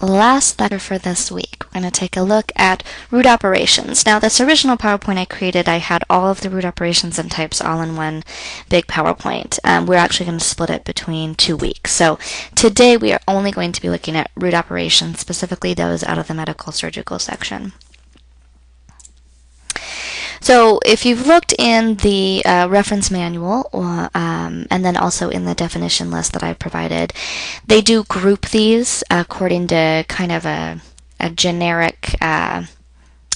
last lecture for this week. We're going to take a look at root operations. Now, this original PowerPoint I created, I had all of the root operations and types all in one big PowerPoint. We're actually going to split it between 2 weeks. So today we are only going to be looking at root operations, specifically those out of the medical surgical section. So if you've looked in the reference manual and then also in the definition list that I provided, they do group these according to kind of a generic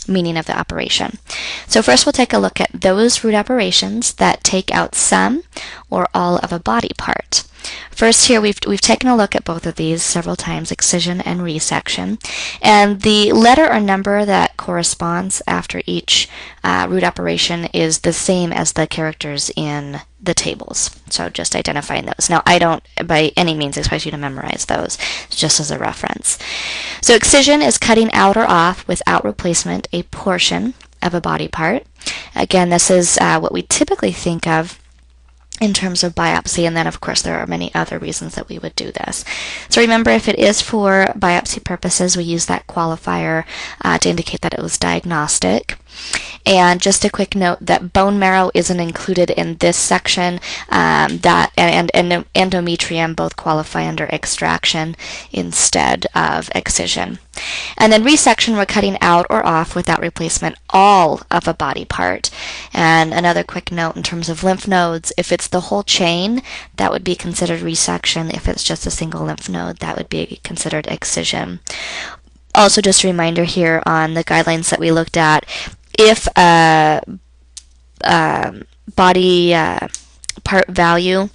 meaning of the operation. So first we'll take a look at those root operations that take out some or all of a body part. First here we've taken a look at both of these several times, excision and resection, and the letter or number that corresponds after each root operation is the same as the characters in the tables. So just identifying those. Now I don't by any means expect you to memorize those, just as a reference. So excision is cutting out or off without replacement a portion of a body part. Again, this is what we typically think of in terms of biopsy, and then of course there are many other reasons that we would do this. So remember, if it is for biopsy purposes, we use that qualifier to indicate that it was diagnostic. And just a quick note that bone marrow isn't included in this section, that and endometrium both qualify under extraction instead of excision. And then resection, we're cutting out or off without replacement all of a body part. And another quick note in terms of lymph nodes, if it's the whole chain, that would be considered resection. If it's just a single lymph node, that would be considered excision. Also, just a reminder here on the guidelines that we looked at, if a body part value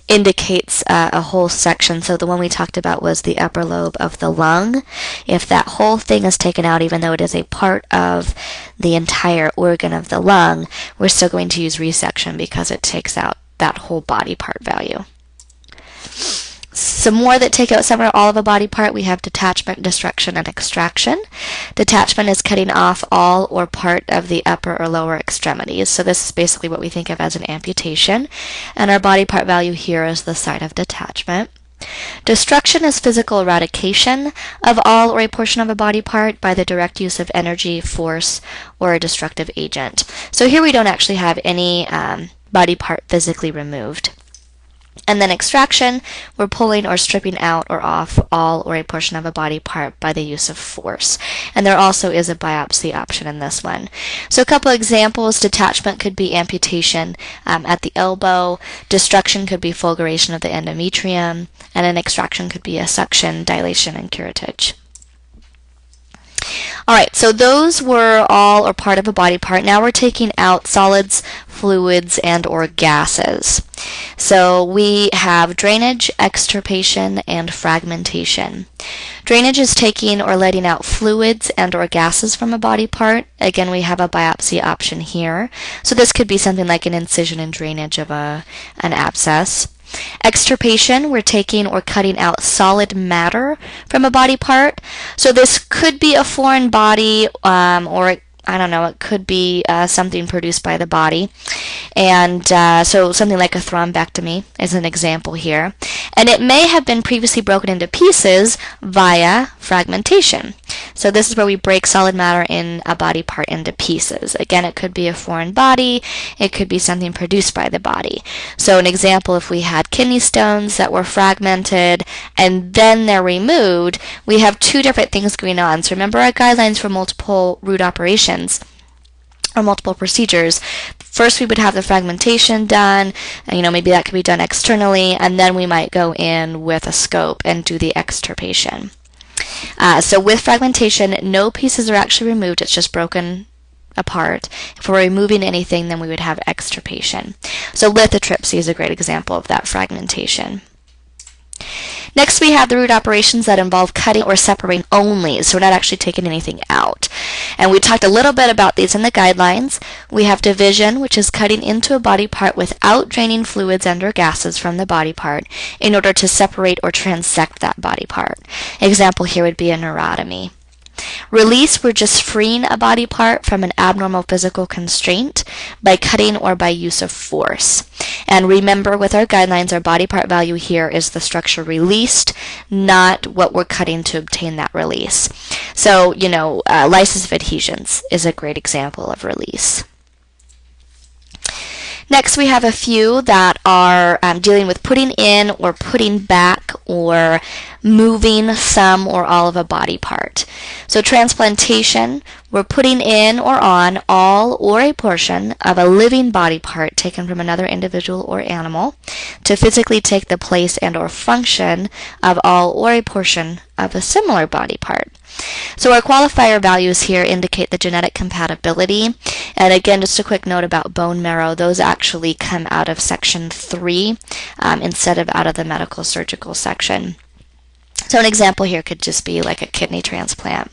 indicates a whole section, so the one we talked about was the upper lobe of the lung. If that whole thing is taken out, even though it is a part of the entire organ of the lung, we're still going to use resection because it takes out that whole body part value. Some more that take out some or all of a body part, we have detachment, destruction, and extraction. Detachment is cutting off all or part of the upper or lower extremities. So this is basically what we think of as an amputation. And our body part value here is the site of detachment. Destruction is physical eradication of all or a portion of a body part by the direct use of energy, force, or a destructive agent. So here we don't actually have any body part physically removed. And then extraction, we're pulling or stripping out or off all or a portion of a body part by the use of force. And there also is a biopsy option in this one. So a couple examples: detachment could be amputation at the elbow, destruction could be fulguration of the endometrium, and an extraction could be a suction, dilation, and curettage. Alright, so those were all or part of a body part. Now we're taking out solids, fluids, and or gases. So we have drainage, extirpation, and fragmentation. Drainage is taking or letting out fluids and or gases from a body part. Again, we have a biopsy option here. So this could be something like an incision and drainage of an abscess. Extirpation, we're taking or cutting out solid matter from a body part. So this could be a foreign body, or I don't know, it could be something produced by the body. And so something like a thrombectomy is an example here. And it may have been previously broken into pieces via fragmentation. So this is where we break solid matter in a body part into pieces. Again, it could be a foreign body, it could be something produced by the body. So an example, if we had kidney stones that were fragmented and then they're removed, we have two different things going on. So remember our guidelines for multiple root operations or multiple procedures. First we would have the fragmentation done, and maybe that could be done externally, and then we might go in with a scope and do the extirpation. So with fragmentation, no pieces are actually removed, it's just broken apart. If we're removing anything, then we would have extirpation. So lithotripsy is a great example of that fragmentation. Next, we have the root operations that involve cutting or separating only, so we're not actually taking anything out. And we talked a little bit about these in the guidelines. We have division, which is cutting into a body part without draining fluids and or gases from the body part in order to separate or transect that body part. Example here would be a neurotomy. Release, we're just freeing a body part from an abnormal physical constraint by cutting or by use of force. And remember, with our guidelines, our body part value here is the structure released, not what we're cutting to obtain that release. So, lysis of adhesions is a great example of release. Next, we have a few that are dealing with putting in or putting back or moving some or all of a body part. So transplantation, we're putting in or on all or a portion of a living body part taken from another individual or animal to physically take the place and or function of all or a portion of a similar body part. So our qualifier values here indicate the genetic compatibility. And again, just a quick note about bone marrow, those actually come out of section 3 instead of out of the medical surgical section. So an example here could just be like a kidney transplant.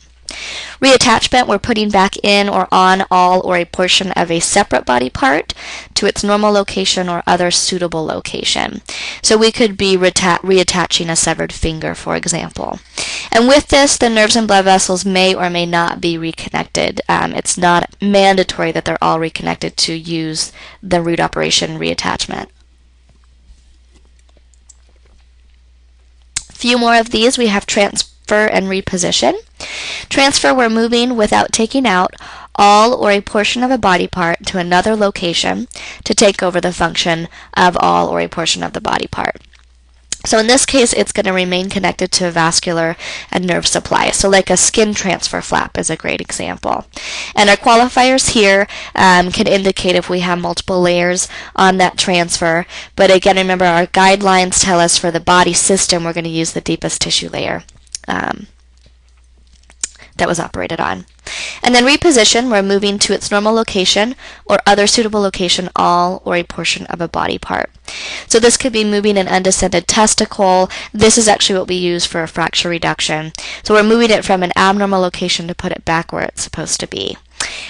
Reattachment, we're putting back in or on all or a portion of a separate body part to its normal location or other suitable location. So we could be reattaching a severed finger, for example. And with this, the nerves and blood vessels may or may not be reconnected. It's not mandatory that they're all reconnected to use the root operation reattachment. A few more of these. We have transfer and reposition. Transfer, we're moving without taking out all or a portion of a body part to another location to take over the function of all or a portion of the body part. So in this case, it's going to remain connected to a vascular and nerve supply. So like a skin transfer flap is a great example. And our qualifiers here can indicate if we have multiple layers on that transfer. But again, remember, our guidelines tell us for the body system, we're going to use the deepest tissue layer that was operated on. And then reposition, we're moving to its normal location or other suitable location all or a portion of a body part. So this could be moving an undescended testicle. This is actually what we use for a fracture reduction. So we're moving it from an abnormal location to put it back where it's supposed to be.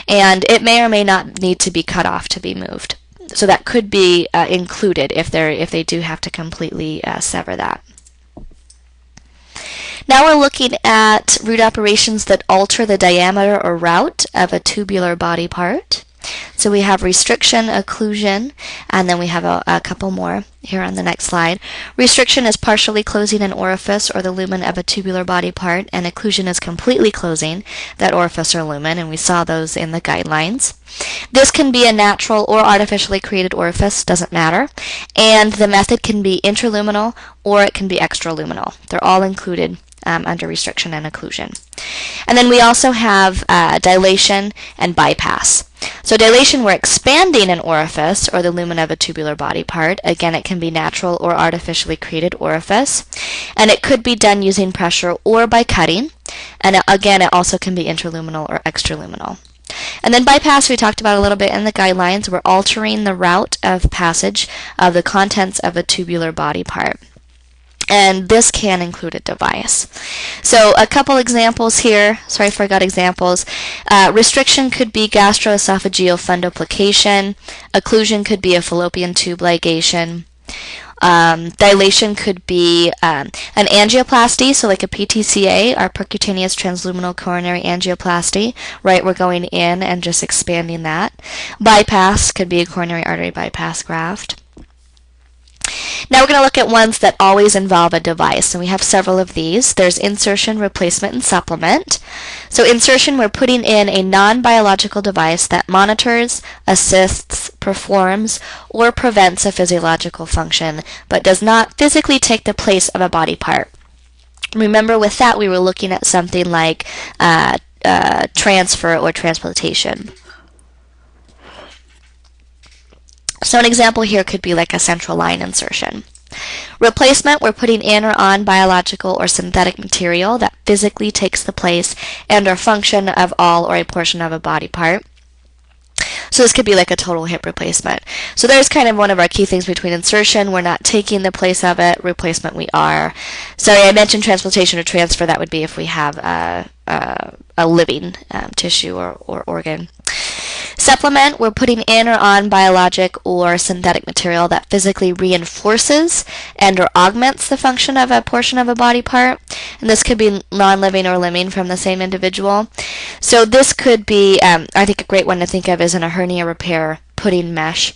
And it may or may not need to be cut off to be moved. So that could be included if they do have to completely sever that. Now we're looking at root operations that alter the diameter or route of a tubular body part. So we have restriction, occlusion, and then we have a couple more here on the next slide. Restriction is partially closing an orifice or the lumen of a tubular body part, and occlusion is completely closing that orifice or lumen, and we saw those in the guidelines. This can be a natural or artificially created orifice, doesn't matter, and the method can be interluminal or it can be extraluminal. They're all included under restriction and occlusion. And then we also have dilation and bypass. So dilation, we're expanding an orifice or the lumen of a tubular body part. Again, it can be natural or artificially created orifice. And it could be done using pressure or by cutting. And again, it also can be interluminal or extraluminal. And then bypass, we talked about a little bit in the guidelines. We're altering the route of passage of the contents of a tubular body part. And this can include a device. So a couple examples here. Sorry, I forgot examples. Restriction could be gastroesophageal fundoplication. Occlusion could be a fallopian tube ligation. Dilation could be an angioplasty, so like a PTCA, our percutaneous transluminal coronary angioplasty, right? We're going in and just expanding that. Bypass could be a coronary artery bypass graft. Now we're going to look at ones that always involve a device, and we have several of these. There's insertion, replacement, and supplement. So insertion, we're putting in a non-biological device that monitors, assists, performs, or prevents a physiological function, but does not physically take the place of a body part. Remember, with that, we were looking at something like transfer or transplantation. So an example here could be like a central line insertion. Replacement, we're putting in or on biological or synthetic material that physically takes the place and or function of all or a portion of a body part. So this could be like a total hip replacement. So there's kind of one of our key things between insertion, we're not taking the place of it, replacement we are. Sorry, I mentioned transplantation or transfer, that would be if we have a living tissue or organ. Supplement, we're putting in or on biologic or synthetic material that physically reinforces and or augments the function of a portion of a body part. And this could be non-living or living from the same individual. So this could be, I think a great one to think of is in a hernia repair, putting mesh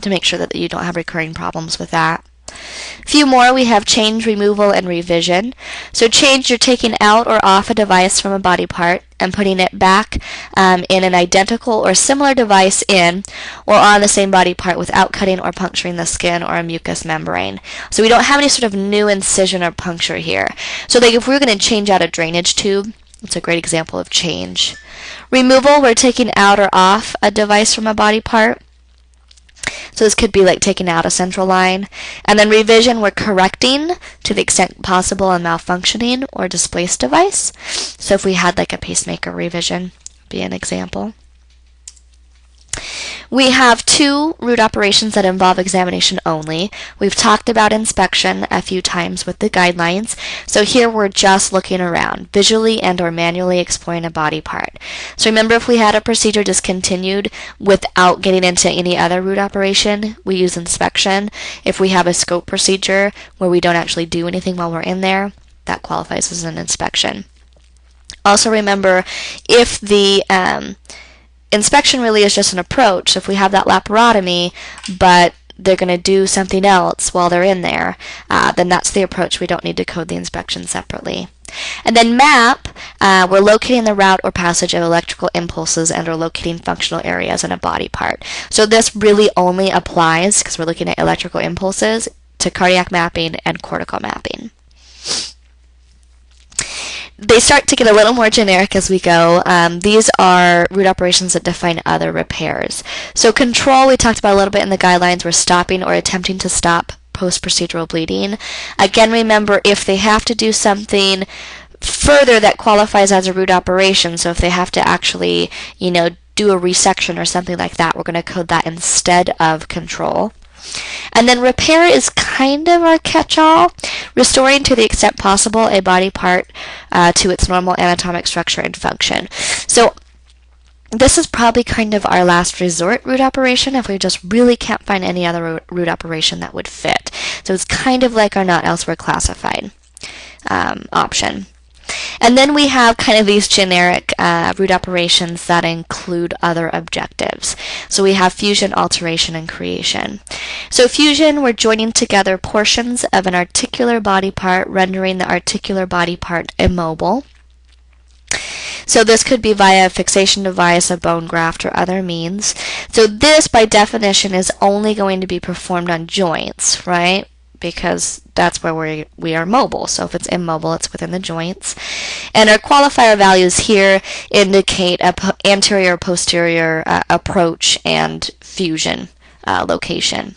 to make sure that you don't have recurring problems with that. A few more, we have change, removal, and revision. So change, you're taking out or off a device from a body part and putting it back in an identical or similar device in or on the same body part without cutting or puncturing the skin or a mucous membrane. So we don't have any sort of new incision or puncture here. So like if we were going to change out a drainage tube, it's a great example of change. Removal, we're taking out or off a device from a body part. So this could be like taking out a central line. And then revision, we're correcting to the extent possible a malfunctioning or displaced device. So if we had like a pacemaker revision, be an example. We have 2 root operations that involve examination only. We've talked about inspection a few times with the guidelines. So here we're just looking around, visually and or manually exploring a body part. So remember, if we had a procedure discontinued without getting into any other root operation, we use inspection. If we have a scope procedure where we don't actually do anything while we're in there, that qualifies as an inspection. Also remember, if the inspection really is just an approach. So if we have that laparotomy, but they're going to do something else while they're in there, then that's the approach. We don't need to code the inspection separately. And then map, we're locating the route or passage of electrical impulses and or locating functional areas in a body part. So this really only applies, because we're looking at electrical impulses, to cardiac mapping and cortical mapping. They start to get a little more generic as we go. These are root operations that define other repairs. So control, we talked about a little bit in the guidelines. We're stopping or attempting to stop post-procedural bleeding. Again, remember, if they have to do something further that qualifies as a root operation, so if they have to actually, do a resection or something like that, we're going to code that instead of control. And then repair is kind of our catch-all, restoring to the extent possible a body part to its normal anatomic structure and function. So this is probably kind of our last resort root operation if we just really can't find any other root operation that would fit. So it's kind of like our not elsewhere classified option. And then we have kind of these generic root operations that include other objectives. So we have fusion, alteration, and creation. So fusion, we're joining together portions of an articular body part, rendering the articular body part immobile. So this could be via a fixation device, a bone graft, or other means. So this, by definition, is only going to be performed on joints, right? Because that's where we are mobile. So if it's immobile, it's within the joints. And our qualifier values here indicate a anterior, posterior approach and fusion location.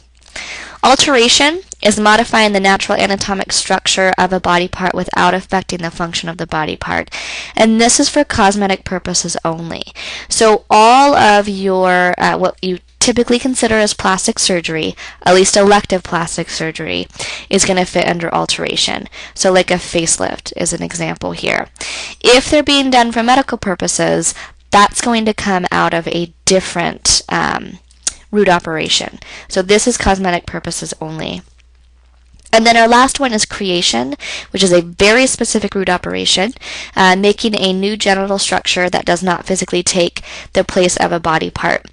Alteration is modifying the natural anatomic structure of a body part without affecting the function of the body part. And this is for cosmetic purposes only. So all of your, what you typically consider as plastic surgery, at least elective plastic surgery, is going to fit under alteration. So like a facelift is an example here. If they're being done for medical purposes, that's going to come out of a different root operation. So this is cosmetic purposes only. And then our last one is creation, which is a very specific root operation, making a new genital structure that does not physically take the place of a body part.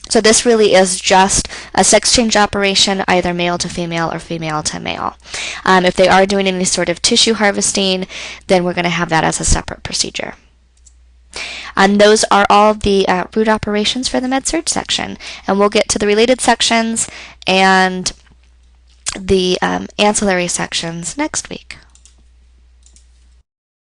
So this really is just a sex change operation, either male to female or female to male. If they are doing any sort of tissue harvesting, then we're going to have that as a separate procedure. And those are all the root operations for the Med-Surg section. And we'll get to the related sections and the ancillary sections next week.